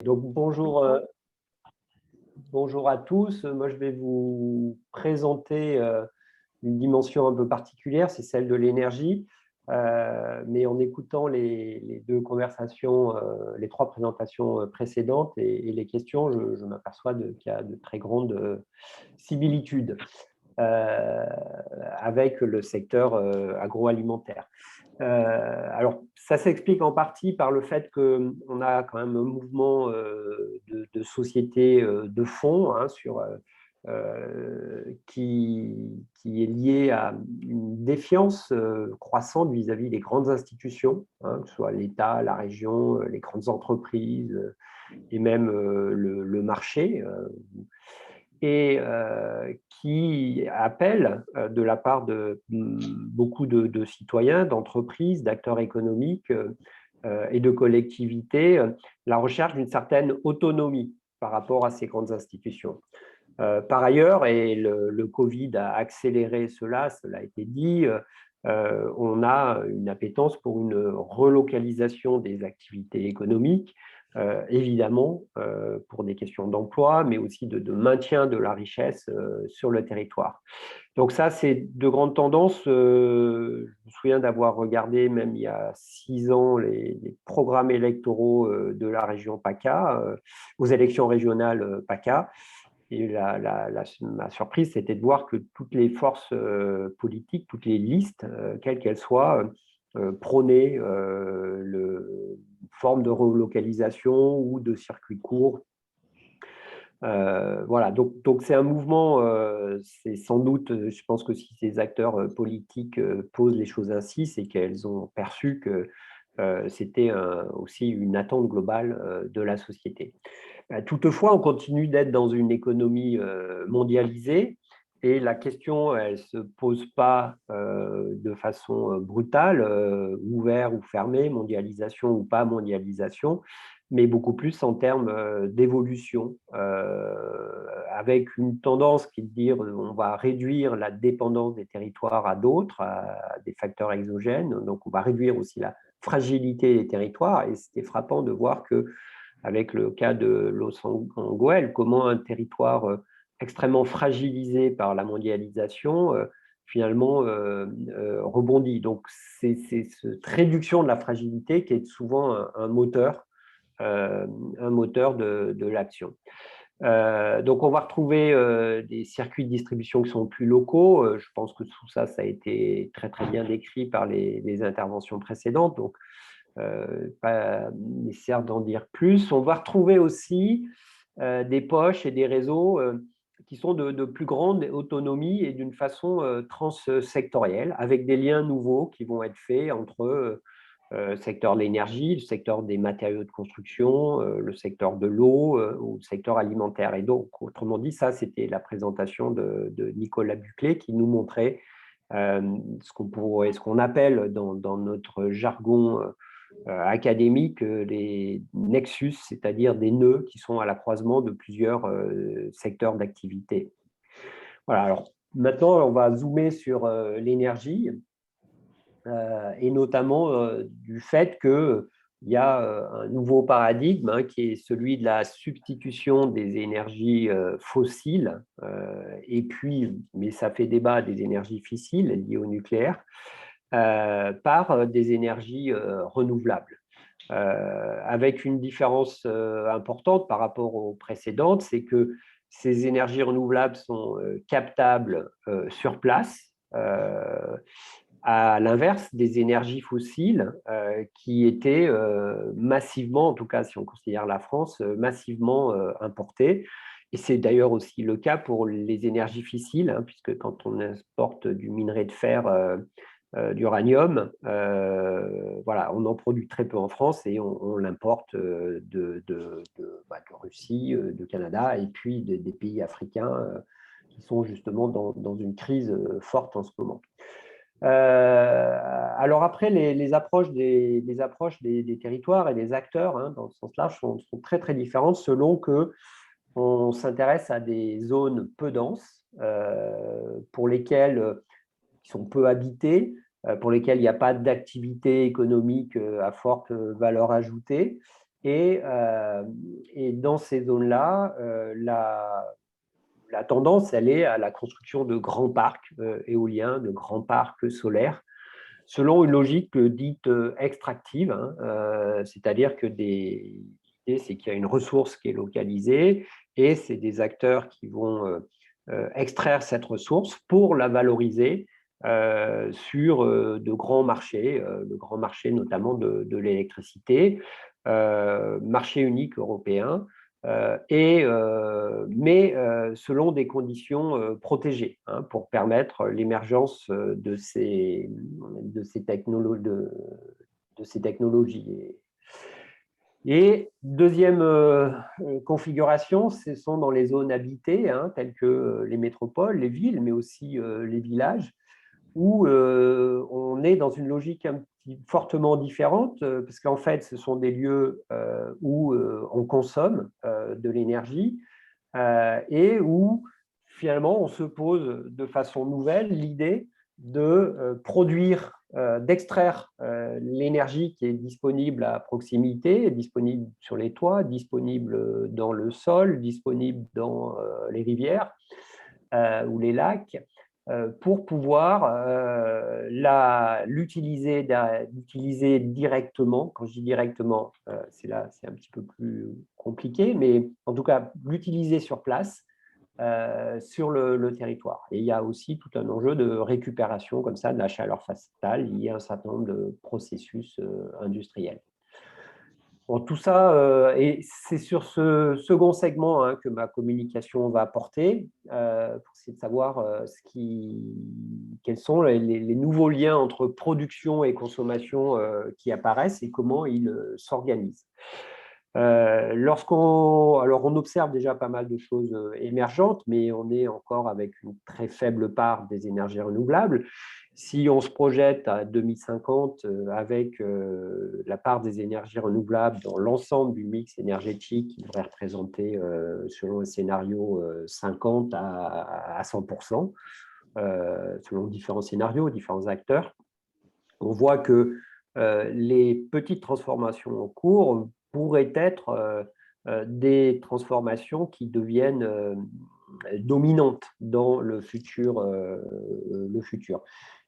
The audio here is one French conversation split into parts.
Donc, bonjour à tous. Moi, je vais vous présenter une dimension un peu particulière, c'est celle de l'énergie. Mais en écoutant les deux conversations, les trois présentations précédentes et les questions, je m'aperçois qu'il y a de très grandes similitudes avec le secteur agroalimentaire. Alors, ça s'explique en partie par le fait qu'on a quand même un mouvement de société de fond qui est lié à une défiance croissante vis-à-vis des grandes institutions, que ce soit l'État, la région, les grandes entreprises et même le marché. Et qui appelle de la part de beaucoup de citoyens, d'entreprises, d'acteurs économiques et de collectivités, la recherche d'une certaine autonomie par rapport à ces grandes institutions. Par ailleurs, et le Covid a accéléré cela a été dit, on a une appétence pour une relocalisation des activités économiques, évidemment pour des questions d'emploi, mais aussi de maintien de la richesse sur le territoire. Donc ça, c'est de grandes tendances. Je me souviens d'avoir regardé, même il y a 6 ans, les programmes électoraux de la région PACA, aux élections régionales PACA. Et ma surprise, c'était de voir que toutes les forces politiques, toutes les listes, quelles qu'elles soient, prônaient une forme de relocalisation ou de circuit court. Voilà, donc c'est un mouvement, c'est sans doute, je pense que si ces acteurs politiques posent les choses ainsi, c'est qu'elles ont perçu que c'était aussi une attente globale de la société. Toutefois, on continue d'être dans une économie mondialisée et la question, elle ne se pose pas de façon brutale, ouvert ou fermé, mondialisation ou pas mondialisation, mais beaucoup plus en termes d'évolution, avec une tendance qui est de dire on va réduire la dépendance des territoires à d'autres, à des facteurs exogènes, donc on va réduire aussi la fragilité des territoires, et c'était frappant de voir que avec le cas de Los comment un territoire extrêmement fragilisé par la mondialisation finalement rebondit. Donc, c'est cette réduction de la fragilité qui est souvent un moteur de l'action. Donc, on va retrouver des circuits de distribution qui sont plus locaux. Je pense que tout ça, ça a été très, très bien décrit par les interventions précédentes. Donc, pas nécessaire d'en dire plus. On va retrouver aussi des poches et des réseaux qui sont de plus grande autonomie et d'une façon transsectorielle, avec des liens nouveaux qui vont être faits entre le secteur de l'énergie, le secteur des matériaux de construction, le secteur de l'eau ou le secteur alimentaire. Et donc, autrement dit, ça, c'était la présentation de Nicolas Buclé qui nous montrait ce qu'on appelle dans notre jargon académique les nexus, c'est-à-dire des nœuds qui sont à la croisement de plusieurs secteurs d'activité. Voilà, alors maintenant, on va zoomer sur l'énergie et notamment du fait qu'il y a un nouveau paradigme qui est celui de la substitution des énergies fossiles et puis, mais ça fait débat, des énergies fissiles liées au nucléaire par des énergies renouvelables. Avec une différence importante par rapport aux précédentes, c'est que ces énergies renouvelables sont captables sur place, à l'inverse des énergies fossiles qui étaient massivement, en tout cas si on considère la France, massivement importées. Et c'est d'ailleurs aussi le cas pour les énergies fissiles, puisque quand on importe du minerai de fer, d'uranium, voilà, on en produit très peu en France et on l'importe de Russie, de Canada et puis des pays africains qui sont justement dans une crise forte en ce moment. Alors après, les approches des territoires et des acteurs, dans ce sens-là, sont très, très différentes selon qu'on s'intéresse à des zones peu denses, pour lesquelles qui sont peu habitées, pour lesquelles il n'y a pas d'activité économique à forte valeur ajoutée, Et dans ces zones-là, la tendance, elle est à la construction de grands parcs éoliens, de grands parcs solaires, selon une logique dite extractive, hein, c'est-à-dire que l'idée, c'est qu'il y a une ressource qui est localisée et c'est des acteurs qui vont extraire cette ressource pour la valoriser sur de grands marchés, le grand marché notamment de l'électricité, marché unique européen, mais selon des conditions protégées, hein, pour permettre l'émergence de ces technologies. Et deuxième configuration, ce sont dans les zones habitées, hein, telles que les métropoles, les villes, mais aussi les villages, où on est dans une logique fortement différente, parce qu'en fait, ce sont des lieux où on consomme de l'énergie et où finalement on se pose de façon nouvelle l'idée de produire, d'extraire l'énergie qui est disponible à proximité, disponible sur les toits, disponible dans le sol, disponible dans les rivières ou les lacs, pour pouvoir l'utiliser directement. Quand je dis directement, c'est un petit peu plus compliqué, mais en tout cas, l'utiliser sur place, sur le territoire. Et il y a aussi tout un enjeu de récupération comme ça de la chaleur fatale liée à un certain nombre de processus industriels. Bon, tout ça, et c'est sur ce second segment, hein, que ma communication va porter, pour essayer de savoir quels sont les nouveaux liens entre production et consommation qui apparaissent et comment ils s'organisent. Alors on observe déjà pas mal de choses émergentes, mais on est encore avec une très faible part des énergies renouvelables. Si on se projette à 2050 avec la part des énergies renouvelables dans l'ensemble du mix énergétique qui devrait représenter, selon un scénario, 50 à 100%, selon différents scénarios, différents acteurs, on voit que les petites transformations en cours pourraient être des transformations qui deviennent dominantes dans le futur.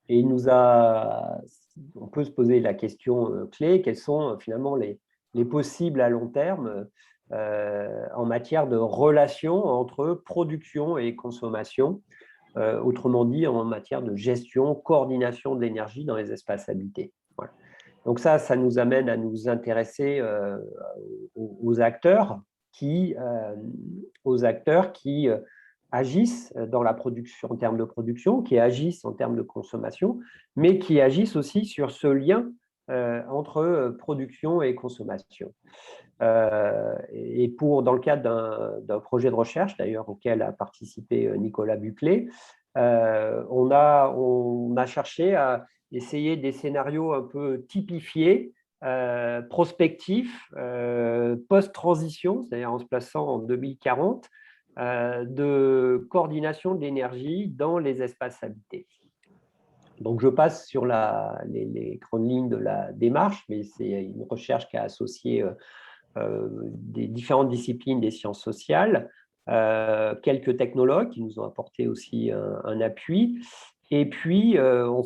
Et on peut se poser la question clé, quels sont finalement les possibles à long terme en matière de relation entre production et consommation, autrement dit en matière de gestion, coordination de l'énergie dans les espaces habités. Voilà. Donc ça nous amène à nous intéresser aux acteurs qui agissent dans la production, en termes de production, qui agissent en termes de consommation, mais qui agissent aussi sur ce lien entre production et consommation. Et dans le cadre d'un projet de recherche, d'ailleurs, auquel a participé Nicolas Buclé, on a cherché à essayer des scénarios un peu typifiés, prospectifs, post-transition, c'est-à-dire en se plaçant en 2040, de coordination de l'énergie dans les espaces habités. Donc, je passe sur les grandes lignes de la démarche, mais c'est une recherche qui a associé des différentes disciplines des sciences sociales, quelques technologues qui nous ont apporté aussi un appui. Et puis, on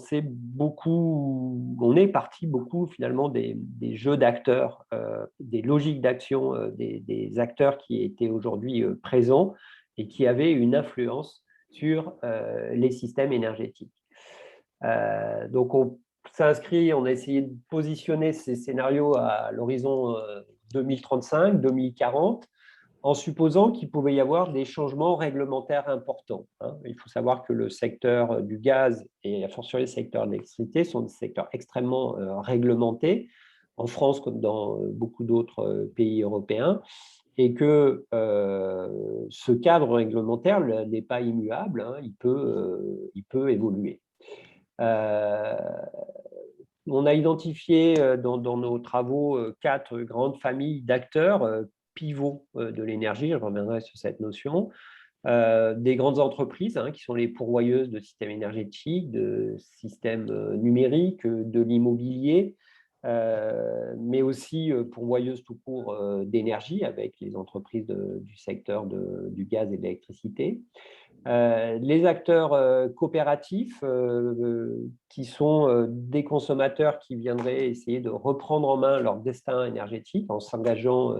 est parti beaucoup finalement des jeux d'acteurs, des logiques d'action des acteurs qui étaient aujourd'hui présents et qui avaient une influence sur les systèmes énergétiques. Donc, on a essayé de positionner ces scénarios à l'horizon 2035, 2040, en supposant qu'il pouvait y avoir des changements réglementaires importants. Il faut savoir que le secteur du gaz et fortiori le secteur de l'électricité sont des secteurs extrêmement réglementés, en France comme dans beaucoup d'autres pays européens, et que ce cadre réglementaire n'est pas immuable, il peut évoluer. On a identifié dans nos travaux 4 grandes familles d'acteurs pivots de l'énergie, je reviendrai sur cette notion, des grandes entreprises qui sont les pourvoyeuses de systèmes énergétiques, de systèmes numériques, de l'immobilier, mais aussi pourvoyeuses tout court d'énergie avec les entreprises du secteur du gaz et de l'électricité. Les acteurs coopératifs qui sont des consommateurs qui viendraient essayer de reprendre en main leur destin énergétique en s'engageant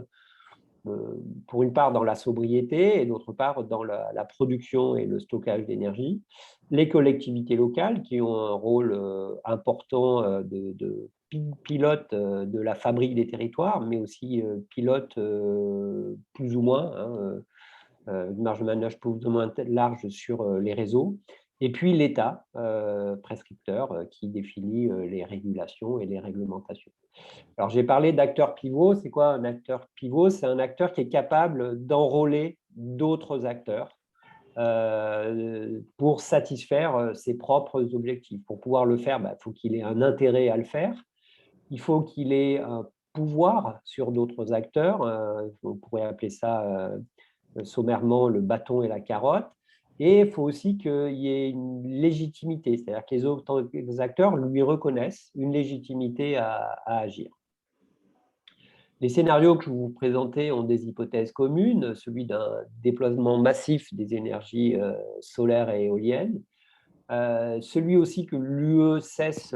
pour une part dans la sobriété et d'autre part dans la production et le stockage d'énergie. Les collectivités locales qui ont un rôle important de pilote de la fabrique des territoires, mais aussi pilote plus ou moins, une marge de manœuvre plus ou moins large sur les réseaux. Et puis l'État prescripteur qui définit les régulations et les réglementations. Alors, j'ai parlé d'acteur pivot. C'est quoi un acteur pivot? C'est un acteur qui est capable d'enrôler d'autres acteurs pour satisfaire ses propres objectifs. Pour pouvoir le faire, il faut qu'il ait un intérêt à le faire. Il faut qu'il ait un pouvoir sur d'autres acteurs. On pourrait appeler ça sommairement le bâton et la carotte. Et il faut aussi qu'il y ait une légitimité, c'est-à-dire que les autres acteurs lui reconnaissent une légitimité à agir. Les scénarios que je vous présentais ont des hypothèses communes, celui d'un déploiement massif des énergies solaires et éoliennes, celui aussi que l'UE cesse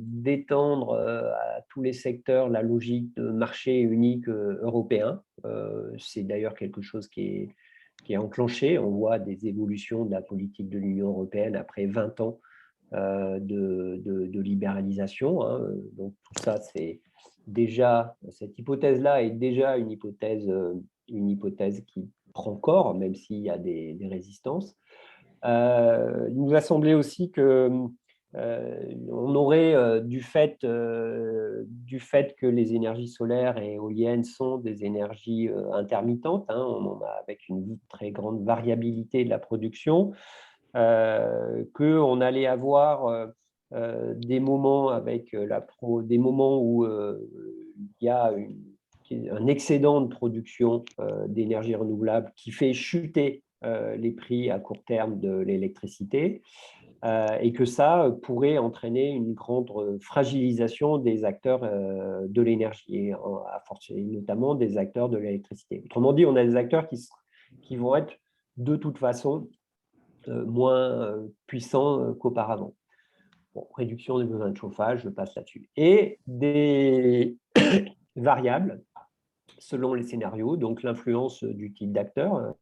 d'étendre à tous les secteurs la logique de marché unique européen. C'est d'ailleurs quelque chose qui est enclenché. On voit des évolutions de la politique de l'Union européenne après 20 ans de libéralisation. Donc tout ça, c'est déjà, cette hypothèse-là est déjà une hypothèse qui prend corps, même s'il y a des résistances. Il nous a semblé aussi que on aurait, du fait que les énergies solaires et éoliennes sont des énergies intermittentes, on en a avec une très grande variabilité de la production, qu'on allait avoir des moments avec des moments où il y a un excédent de production d'énergie renouvelable qui fait chuter les prix à court terme de l'électricité et que ça pourrait entraîner une grande fragilisation des acteurs de l'énergie, et notamment des acteurs de l'électricité. Autrement dit, on a des acteurs qui vont être de toute façon moins puissants qu'auparavant. Bon, réduction des besoins de chauffage, je passe là-dessus. Et des variables selon les scénarios, donc l'influence du type d'acteur.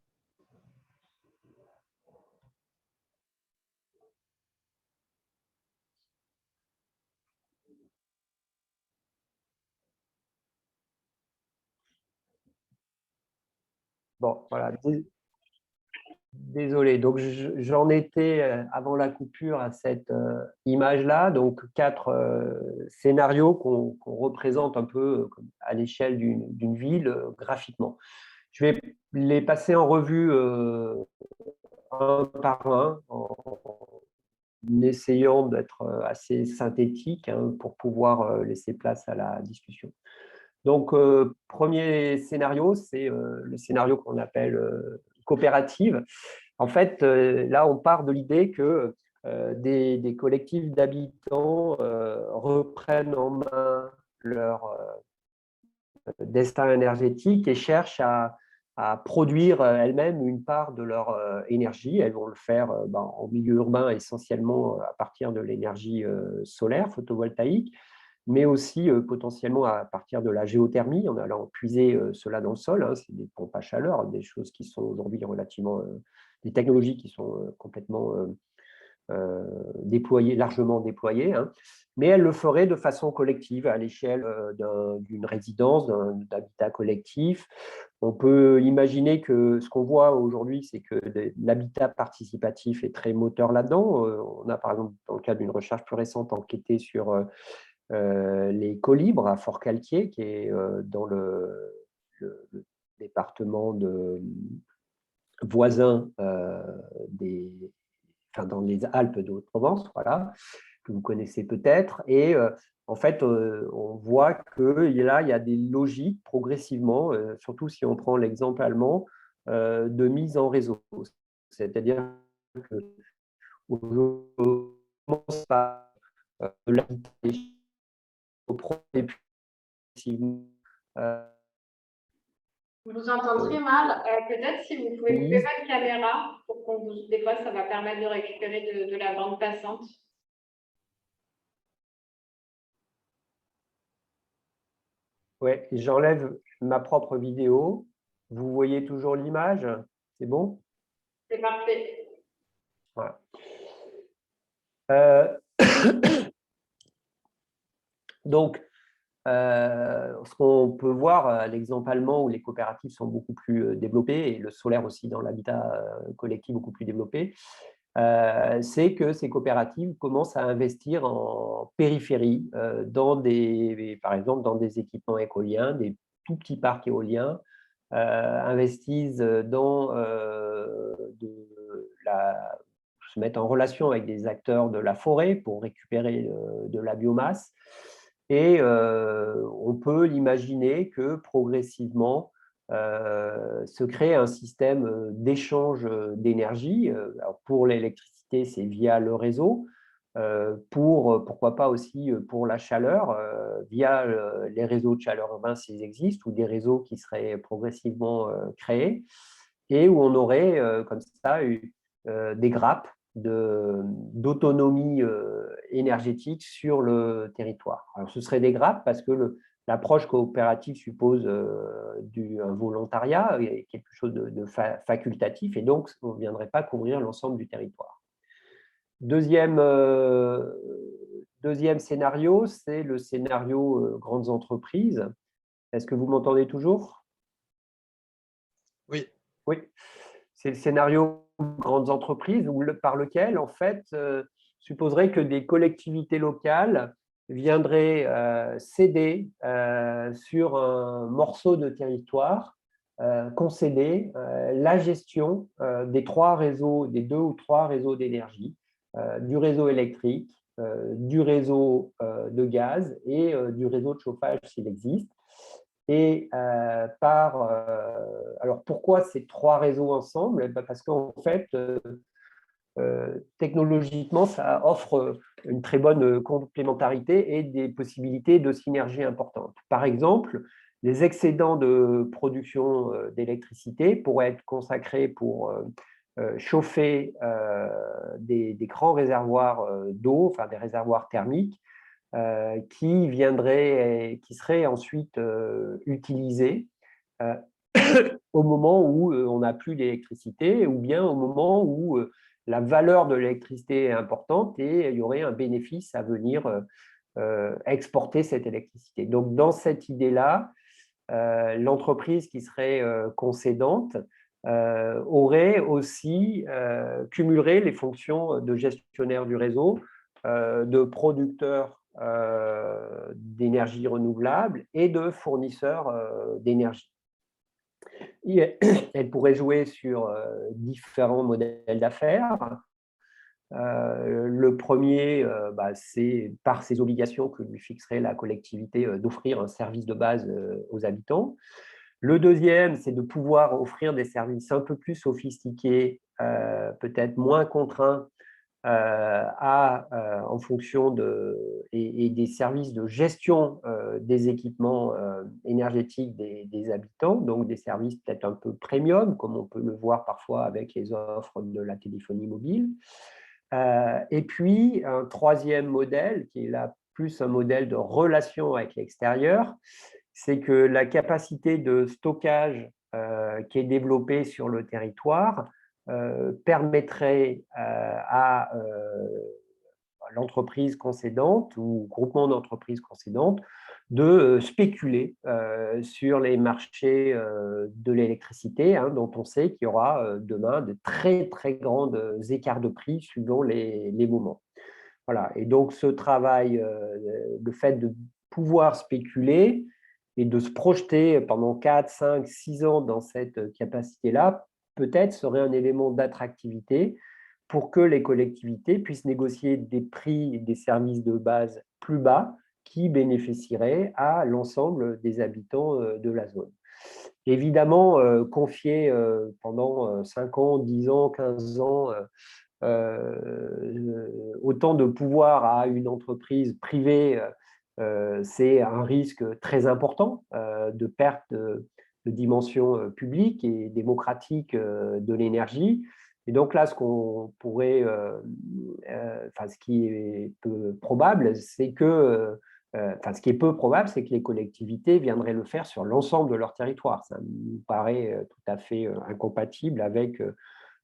Bon, voilà. Désolé, donc j'en étais avant la coupure à cette image-là, donc 4 scénarios qu'on représente un peu à l'échelle d'une ville graphiquement. Je vais les passer en revue un par un, en essayant d'être assez synthétique pour pouvoir laisser place à la discussion. Donc, premier scénario, c'est le scénario qu'on appelle coopérative. En fait, là, on part de l'idée que des collectifs d'habitants reprennent en main leur destin énergétique et cherchent à produire elles-mêmes une part de leur énergie. Elles vont le faire en milieu urbain essentiellement à partir de l'énergie solaire, photovoltaïque, mais aussi potentiellement à partir de la géothermie, en allant puiser cela dans le sol. C'est des pompes à chaleur, des choses qui sont aujourd'hui relativement, des technologies qui sont complètement largement déployées, mais elle le ferait de façon collective à l'échelle d'une résidence, d'un habitat collectif. On peut imaginer que ce qu'on voit aujourd'hui, c'est que l'habitat participatif est très moteur là-dedans. On a par exemple, dans le cadre d'une recherche plus récente, enquêté sur les colibres à Fort-Calquier, qui est dans le département voisin dans les Alpes de Haute-Provence, voilà, que vous connaissez peut-être. Et en fait, on voit que là, il y a des logiques progressivement, surtout si on prend l'exemple allemand, de mise en réseau. C'est-à-dire qu'on commence par l'habitat et puis, Je vous entends très mal. Peut-être si vous pouvez couper votre caméra pour qu'on vous... Des fois, ça va permettre de récupérer de la bande passante. ouais, j'enlève ma propre vidéo. Vous voyez toujours l'image? C'est bon? C'est parfait. Voilà. Donc, ce qu'on peut voir, l'exemple allemand où les coopératives sont beaucoup plus développées et le solaire aussi dans l'habitat collectif beaucoup plus développé, c'est que ces coopératives commencent à investir en périphérie, par exemple dans des équipements éoliens, des tout petits parcs éoliens, investissent se mettent en relation avec des acteurs de la forêt pour récupérer de la biomasse. Et on peut l'imaginer que progressivement se crée un système d'échange d'énergie. Pour l'électricité, c'est via le réseau. Pourquoi pas aussi pour la chaleur, via les réseaux de chaleur urbains s'ils existent, ou des réseaux qui seraient progressivement créés, et où on aurait comme ça des grappes d'autonomie énergétique sur le territoire. Alors, ce serait des grappes parce que l'approche coopérative suppose un volontariat, quelque chose de facultatif, et donc on ne viendrait pas couvrir l'ensemble du territoire. Deuxième scénario, c'est le scénario grandes entreprises. Est-ce que vous m'entendez toujours? Oui. Oui. C'est le scénario grandes entreprises par lequel, en fait, supposerait que des collectivités locales viendraient céder sur un morceau de territoire, concéder la gestion des deux ou trois réseaux d'énergie, du réseau électrique, du réseau de gaz et du réseau de chauffage s'il existe. Et alors pourquoi ces trois réseaux ensemble? Parce qu'en fait, technologiquement, ça offre une très bonne complémentarité et des possibilités de synergie importantes. Par exemple, les excédents de production d'électricité pourraient être consacrés pour chauffer des grands réservoirs d'eau, enfin des réservoirs thermiques, qui seraient ensuite utilisés euh, au moment où on n'a plus d'électricité, ou bien au moment où la valeur de l'électricité est importante et il y aurait un bénéfice à venir exporter cette électricité. Donc, dans cette idée-là, l'entreprise qui serait concédante aurait aussi cumulerait les fonctions de gestionnaire du réseau, de producteur d'énergie renouvelable et de fournisseur d'énergie. Elle pourrait jouer sur différents modèles d'affaires. Le premier, c'est par ses obligations que lui fixerait la collectivité d'offrir un service de base aux habitants. Le deuxième, c'est de pouvoir offrir des services un peu plus sophistiqués, peut-être moins contraints, en fonction et des services de gestion des équipements énergétiques des habitants, donc des services peut-être un peu premium, comme on peut le voir parfois avec les offres de la téléphonie mobile. Et puis, un troisième modèle, qui est là plus un modèle de relation avec l'extérieur, c'est que la capacité de stockage qui est développée sur le territoire permettrait à l'entreprise concédante ou groupement d'entreprises concédantes de spéculer sur les marchés de l'électricité, dont on sait qu'il y aura demain de très, très grands écarts de prix suivant les moments. Voilà. Et donc, ce travail, le fait de pouvoir spéculer et de se projeter pendant 4, 5, 6 ans dans cette capacité-là, peut-être serait un élément d'attractivité pour que les collectivités puissent négocier des prix et des services de base plus bas qui bénéficieraient à l'ensemble des habitants de la zone. Évidemment, confier pendant 5 ans, 10 ans, 15 ans, autant de pouvoir à une entreprise privée c'est un risque très important de perte de dimension publique et démocratique de l'énergie. Et donc là, ce qu'on pourrait, ce qui est peu probable, c'est que, ce qui est peu probable, c'est que les collectivités viendraient le faire sur l'ensemble de leur territoire. Ça me paraît tout à fait incompatible avec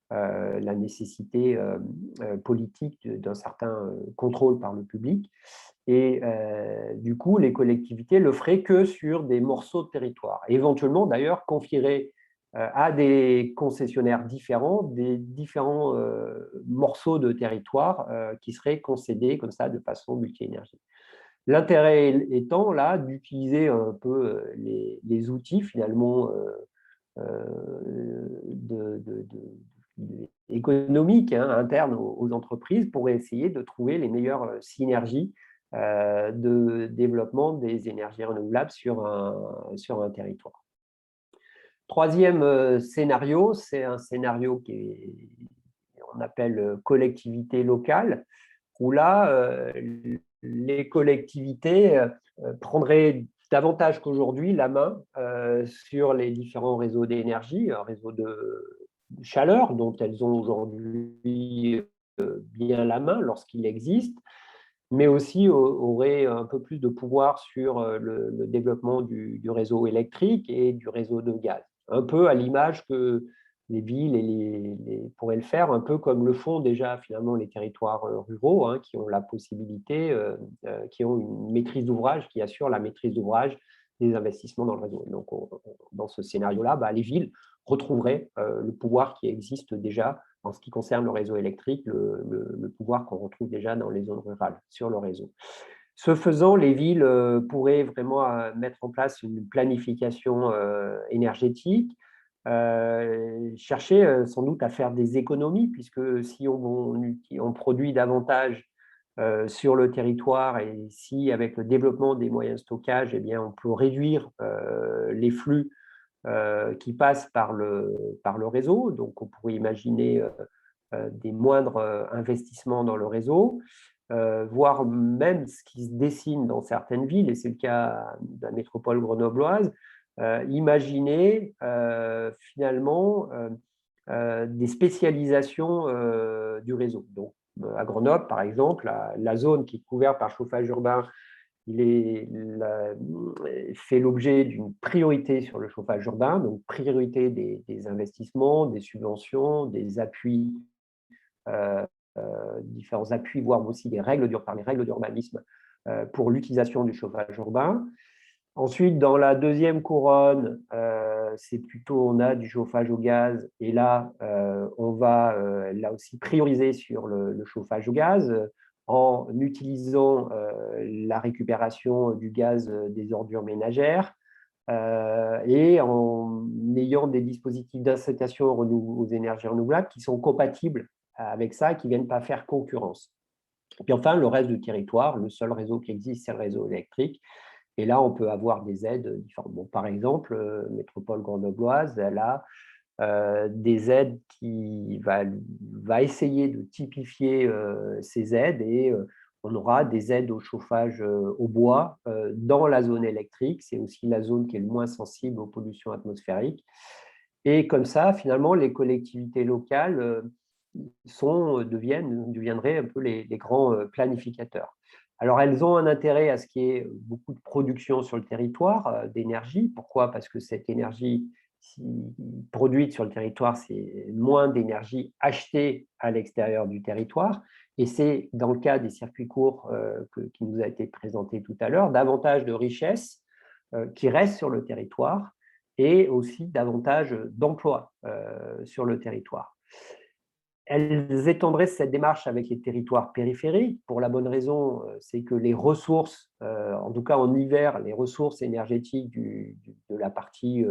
la nécessité politique d'un certain contrôle par le public. Et du coup, les collectivités le feraient que sur des morceaux de territoire. Et éventuellement, d'ailleurs, confieraient à des concessionnaires différents des différents morceaux de territoire qui seraient concédés comme ça de façon multi-énergie. L'intérêt étant là d'utiliser un peu les outils finalement économiques internes aux entreprises pour essayer de trouver les meilleures synergies de développement des énergies renouvelables sur un territoire. Troisième scénario, c'est un scénario qu'on appelle collectivité locale, où là, les collectivités prendraient davantage qu'aujourd'hui la main sur les différents réseaux d'énergie, un réseau de chaleur dont elles ont aujourd'hui bien la main lorsqu'il existe, mais aussi auraient un peu plus de pouvoir sur le développement du réseau électrique et du réseau de gaz. Un peu à l'image que les villes pourraient le faire, un peu comme le font déjà finalement les territoires ruraux, qui ont la possibilité, qui ont une maîtrise d'ouvrage, qui assure la maîtrise d'ouvrage des investissements dans le réseau. Donc, dans ce scénario-là, les villes retrouveraient le pouvoir qui existe déjà en ce qui concerne le réseau électrique, le pouvoir qu'on retrouve déjà dans les zones rurales sur le réseau. Ce faisant, les villes pourraient vraiment mettre en place une planification énergétique, chercher sans doute à faire des économies, puisque si on produit davantage sur le territoire et si avec le développement des moyens de stockage, eh bien, on peut réduire les flux qui passent par le réseau. Donc, on pourrait imaginer des moindres investissements dans le réseau, voire même ce qui se dessine dans certaines villes, et c'est le cas de la métropole grenobloise, imaginer finalement des spécialisations du réseau. Donc, à Grenoble, par exemple, la zone qui est couverte par chauffage urbain fait l'objet d'une priorité sur le chauffage urbain, donc priorité des investissements, des subventions, des appuis, différents appuis, voire aussi les règles d'urbanisme pour l'utilisation du chauffage urbain. Ensuite, dans la deuxième couronne, c'est plutôt, on a du chauffage au gaz, et là, on va là aussi prioriser sur le chauffage au gaz en utilisant la récupération du gaz des ordures ménagères et en ayant des dispositifs d'incitation aux énergies renouvelables qui sont compatibles avec ça et qui ne viennent pas faire concurrence. Et puis enfin, le reste du territoire, le seul réseau qui existe, c'est le réseau électrique. Et là, on peut avoir des aides différentes. Bon, par exemple, Métropole grenobloise, elle a des aides qui va essayer de typifier ces aides, et on aura des aides au chauffage au bois dans la zone électrique. C'est aussi la zone qui est le moins sensible aux pollutions atmosphériques. Et comme ça, finalement, les collectivités locales deviendraient un peu les grands planificateurs. Alors, elles ont un intérêt à ce qu'il y ait beaucoup de production sur le territoire d'énergie. Pourquoi? Parce que cette énergie produite sur le territoire, c'est moins d'énergie achetée à l'extérieur du territoire. Et c'est, dans le cas des circuits courts qui nous a été présenté tout à l'heure, davantage de richesses qui restent sur le territoire et aussi davantage d'emplois sur le territoire. Elles étendraient cette démarche avec les territoires périphériques pour la bonne raison, c'est que les ressources, en tout cas en hiver, les ressources énergétiques de la partie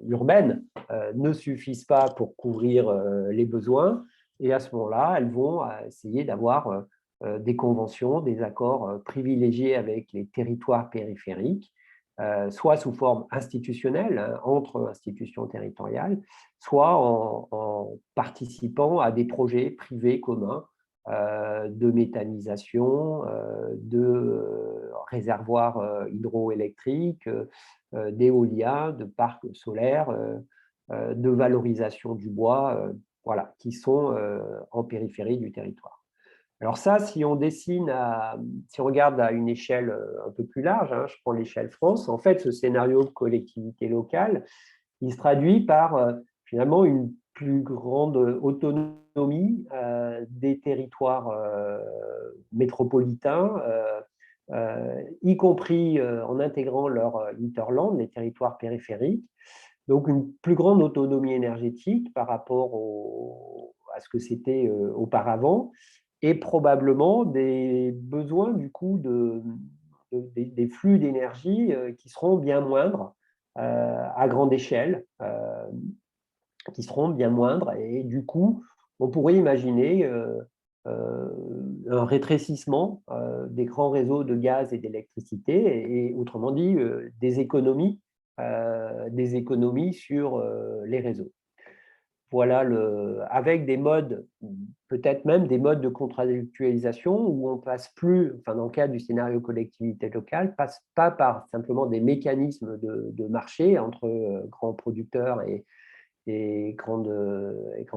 urbaine ne suffisent pas pour couvrir les besoins, et à ce moment-là, elles vont essayer d'avoir des conventions, des accords privilégiés avec les territoires périphériques, soit sous forme institutionnelle, entre institutions territoriales, soit en participant à des projets privés communs de méthanisation, de réservoirs hydroélectriques, d'éolien, de parcs solaires, de valorisation du bois, voilà, qui sont en périphérie du territoire. Alors ça, si on regarde à une échelle un peu plus large, hein, je prends l'échelle France, en fait, ce scénario de collectivité locale, il se traduit par finalement une plus grande autonomie des territoires métropolitains, y compris en intégrant leur hinterland, les territoires périphériques. Donc une plus grande autonomie énergétique par rapport à ce que c'était auparavant, et probablement des besoins du coup des flux d'énergie qui seront bien moindres à grande échelle, qui seront bien moindres, et du coup on pourrait imaginer un rétrécissement des grands réseaux de gaz et d'électricité, et autrement dit des économies sur les réseaux. Voilà, avec des modes, peut-être même des modes de contractualisation où on passe plus, enfin dans le cadre du scénario collectivité locale, passe pas par simplement des mécanismes de marché entre grands producteurs et grandes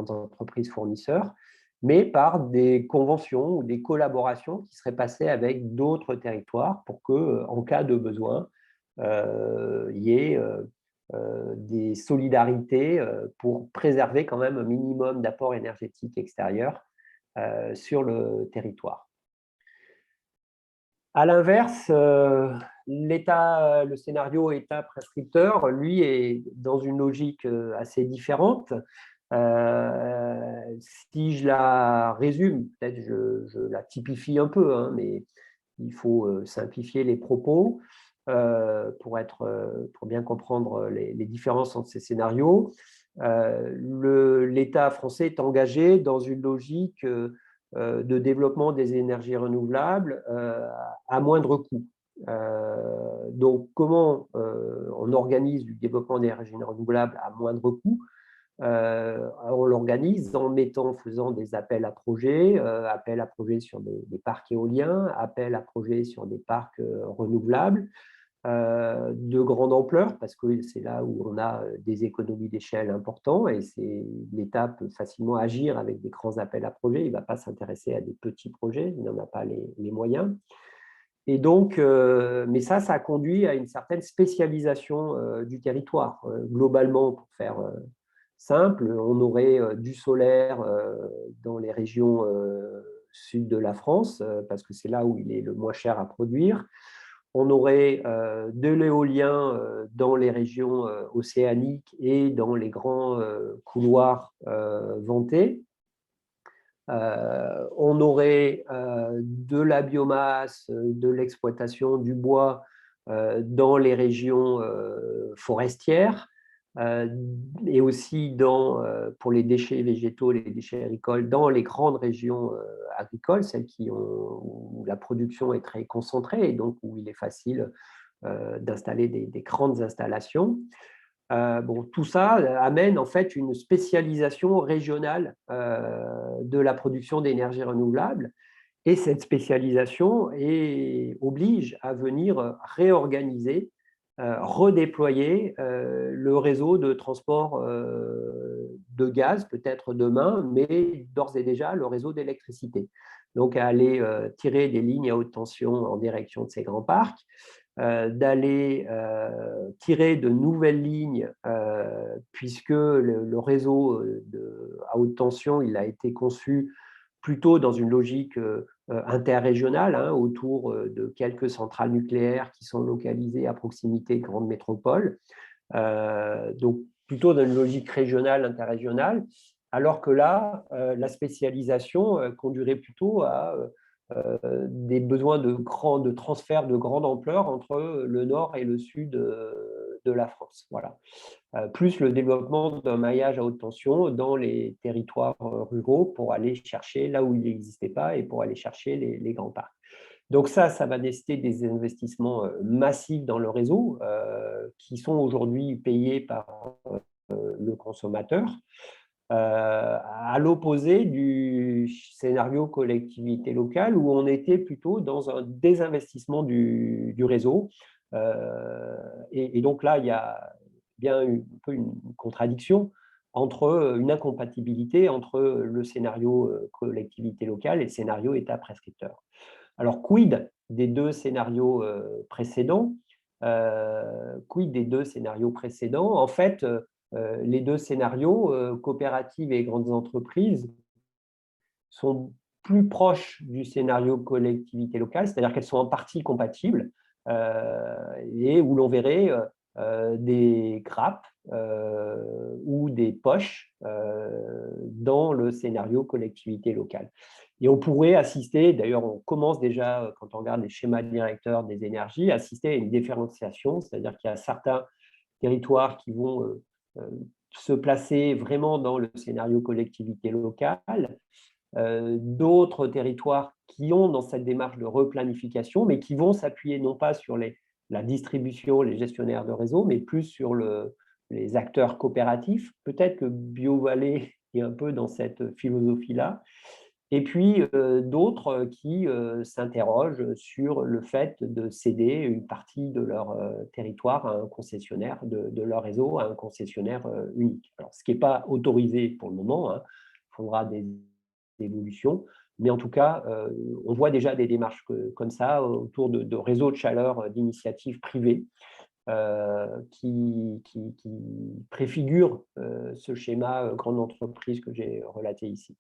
entreprises fournisseurs, mais par des conventions ou des collaborations qui seraient passées avec d'autres territoires pour que, en cas de besoin, il y ait des solidarités pour préserver quand même un minimum d'apport énergétique extérieur sur le territoire. À l'inverse, le scénario État prescripteur, lui, est dans une logique assez différente. Si je la résume, peut-être je la typifie un peu, hein, mais il faut simplifier les propos pour bien comprendre les différences entre ces scénarios. L'État français est engagé dans une logique de développement des énergies renouvelables à moindre coût. Donc, comment on organise du développement d'énergies renouvelables à moindre coût? On l'organise en faisant des appels à projets sur des parcs éoliens, appels à projets sur des parcs renouvelables de grande ampleur, parce que c'est là où on a des économies d'échelle importantes, et l'État peut facilement agir avec des grands appels à projets. Il ne va pas s'intéresser à des petits projets, il n'en a pas les moyens. Et donc, mais ça a conduit à une certaine spécialisation du territoire. Globalement, pour faire simple, on aurait du solaire dans les régions sud de la France, parce que c'est là où il est le moins cher à produire. On aurait de l'éolien dans les régions océaniques et dans les grands couloirs ventés. On aurait de la biomasse, de l'exploitation du bois dans les régions forestières, et aussi pour les déchets végétaux, les déchets agricoles, dans les grandes régions agricoles, celles où la production est très concentrée et donc où il est facile d'installer des grandes installations. Tout ça amène en fait une spécialisation régionale de la production d'énergie renouvelable, et cette spécialisation oblige à venir réorganiser, redéployer le réseau de transport de gaz, peut-être demain, mais d'ores et déjà le réseau d'électricité. Donc à aller tirer des lignes à haute tension en direction de ces grands parcs, d'aller tirer de nouvelles lignes, puisque le réseau à haute tension, il a été conçu plutôt dans une logique interrégionale, hein, autour de quelques centrales nucléaires qui sont localisées à proximité de grandes métropoles. Donc plutôt dans une logique régionale, interrégionale, alors que là, la spécialisation conduirait plutôt à des besoins de transfert de grande ampleur entre le nord et le sud de la France. Voilà. Plus le développement d'un maillage à haute tension dans les territoires ruraux pour aller chercher là où il n'existait pas et pour aller chercher les grands parcs. Donc ça va nécessiter des investissements massifs dans le réseau qui sont aujourd'hui payés par le consommateur. à l'opposé du scénario collectivité locale où on était plutôt dans un désinvestissement du réseau. Et donc là, il y a bien un peu une contradiction entre une incompatibilité entre le scénario collectivité locale et le scénario État prescripteur. Alors, quid des deux scénarios précédents? Quid des deux scénarios précédents? En fait, les deux scénarios, coopératives et grandes entreprises, sont plus proches du scénario collectivité locale, c'est-à-dire qu'elles sont en partie compatibles et où l'on verrait des grappes ou des poches dans le scénario collectivité locale. Et on pourrait assister, d'ailleurs on commence déjà, quand on regarde les schémas directeurs des énergies, assister à une différenciation, c'est-à-dire qu'il y a certains territoires qui vont se placer vraiment dans le scénario collectivité locale, d'autres territoires qui ont dans cette démarche de replanification, mais qui vont s'appuyer non pas sur la distribution, les gestionnaires de réseau, mais plus sur les acteurs coopératifs. Peut-être que BioValley est un peu dans cette philosophie-là. Et puis d'autres qui s'interrogent sur le fait de céder une partie de leur territoire à un concessionnaire, de leur réseau à un concessionnaire unique. Alors, ce qui n'est pas autorisé pour le moment, hein, il faudra des évolutions, mais en tout cas, on voit déjà des démarches comme ça autour de réseaux de chaleur d'initiatives privées qui préfigurent ce schéma grande entreprise que j'ai relaté ici.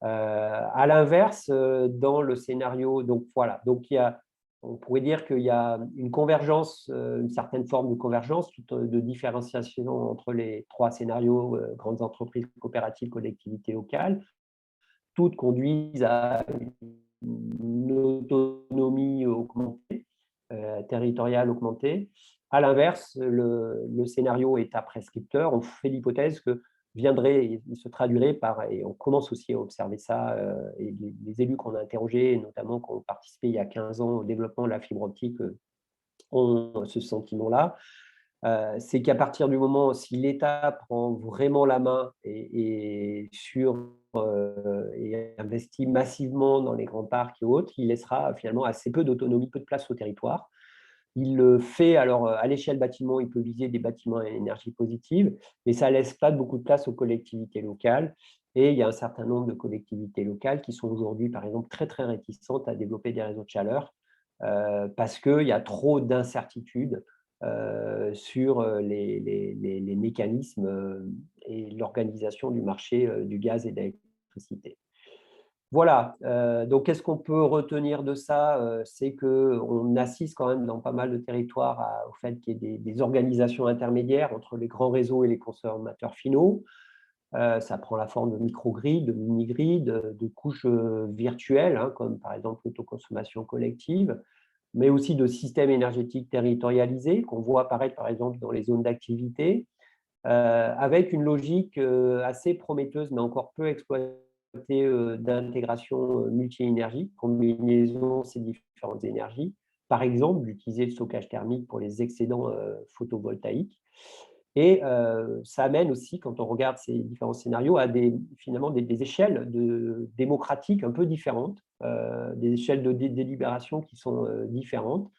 À l'inverse, dans le scénario, donc voilà, donc on pourrait dire qu'il y a une convergence, une certaine forme de convergence, de différenciation entre les trois scénarios, grandes entreprises, coopératives, collectivités locales, toutes conduisent à une autonomie augmentée, territoriale augmentée. À l'inverse, le scénario État prescripteur, on fait l'hypothèse que viendrait, il se traduirait par, et on commence aussi à observer ça, et les élus qu'on a interrogés, notamment qui ont participé il y a 15 ans au développement de la fibre optique, ont ce sentiment-là, c'est qu'à partir du moment où si l'État prend vraiment la main et investit massivement dans les grands parcs et autres, il laissera finalement assez peu d'autonomie, peu de place au territoire. Il le fait, alors à l'échelle bâtiment, il peut viser des bâtiments à énergie positive, mais ça ne laisse pas beaucoup de place aux collectivités locales. Et il y a un certain nombre de collectivités locales qui sont aujourd'hui, par exemple, très, très réticentes à développer des réseaux de chaleur parce qu'il y a trop d'incertitudes sur les mécanismes et l'organisation du marché du gaz et de l'électricité. Voilà, donc qu'est-ce qu'on peut retenir de ça? C'est qu'on assiste quand même dans pas mal de territoires au fait qu'il y ait des organisations intermédiaires entre les grands réseaux et les consommateurs finaux. Ça prend la forme de micro-grids, de mini-grids, de couches virtuelles, hein, comme par exemple l'autoconsommation collective, mais aussi de systèmes énergétiques territorialisés qu'on voit apparaître par exemple dans les zones d'activité, avec une logique assez prometteuse, mais encore peu exploitée, d'intégration multi-énergie, combinaison de ces différentes énergies. Par exemple, d'utiliser le stockage thermique pour les excédents photovoltaïques. Et ça amène aussi, quand on regarde ces différents scénarios, à finalement des échelles démocratiques un peu différentes, des échelles de délibération qui sont différentes.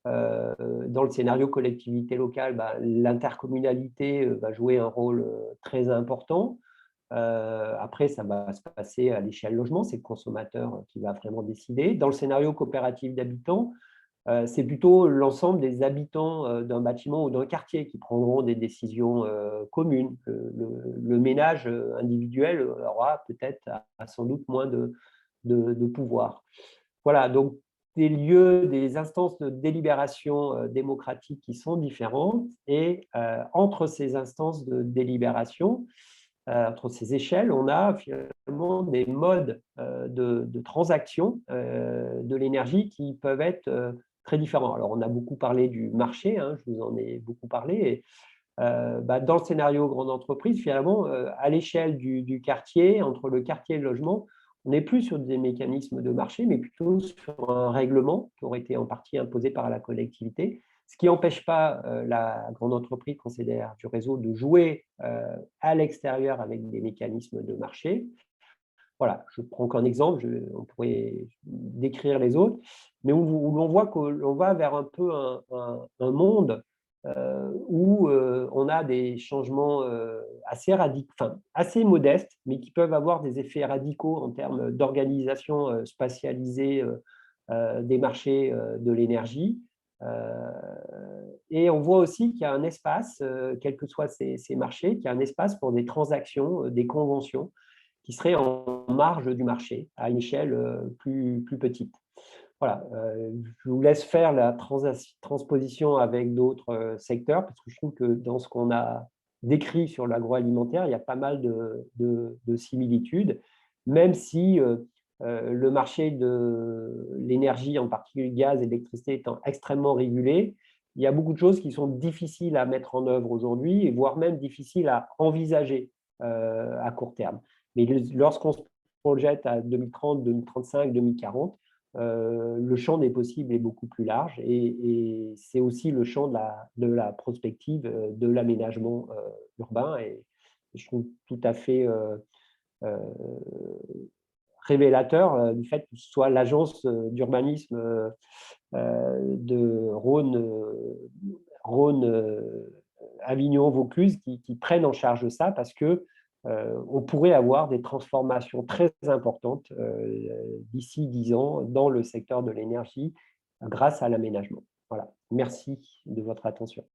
Dans le scénario collectivité locale, l'intercommunalité va jouer un rôle très important. Après, ça va se passer à l'échelle logement, c'est le consommateur qui va vraiment décider. Dans le scénario coopératif d'habitants, c'est plutôt l'ensemble des habitants d'un bâtiment ou d'un quartier qui prendront des décisions communes. Le ménage individuel aura peut-être sans doute moins de pouvoir. Voilà, donc des lieux, des instances de délibération démocratique qui sont différentes et entre ces instances de délibération, entre ces échelles, on a finalement des modes de transaction de l'énergie qui peuvent être très différents. Alors, on a beaucoup parlé du marché, hein, je vous en ai beaucoup parlé. Et, dans le scénario grande entreprise, finalement, à l'échelle du quartier, entre le quartier et le logement, on n'est plus sur des mécanismes de marché, mais plutôt sur un règlement qui aurait été en partie imposé par la collectivité. Ce qui n'empêche pas la grande entreprise concédéraire du réseau de jouer à l'extérieur avec des mécanismes de marché. Voilà, je prends qu'un exemple, on pourrait décrire les autres, mais où l'on voit qu'on va vers un peu un monde où on a des changements assez modestes, mais qui peuvent avoir des effets radicaux en termes d'organisation spatialisée des marchés de l'énergie. Et on voit aussi qu'il y a un espace, quels que soient ces marchés, qu'il y a un espace pour des transactions, des conventions qui seraient en marge du marché, à une échelle plus petite. Voilà, je vous laisse faire la transposition avec d'autres secteurs, parce que je trouve que dans ce qu'on a décrit sur l'agroalimentaire, il y a pas mal de similitudes, même si le marché de l'énergie, en particulier le gaz et l'électricité, étant extrêmement régulé, il y a beaucoup de choses qui sont difficiles à mettre en œuvre aujourd'hui, et voire même difficiles à envisager à court terme. Mais lorsqu'on se projette à 2030, 2035, 2040, le champ des possibles est beaucoup plus large et c'est aussi le champ de la prospective de l'aménagement urbain. Et je trouve tout à fait révélateur du fait que ce soit l'agence d'urbanisme de Rhône, Avignon, Vaucluse qui prennent en charge ça parce que on pourrait avoir des transformations très importantes d'ici 10 ans dans le secteur de l'énergie grâce à l'aménagement. Voilà. Merci de votre attention.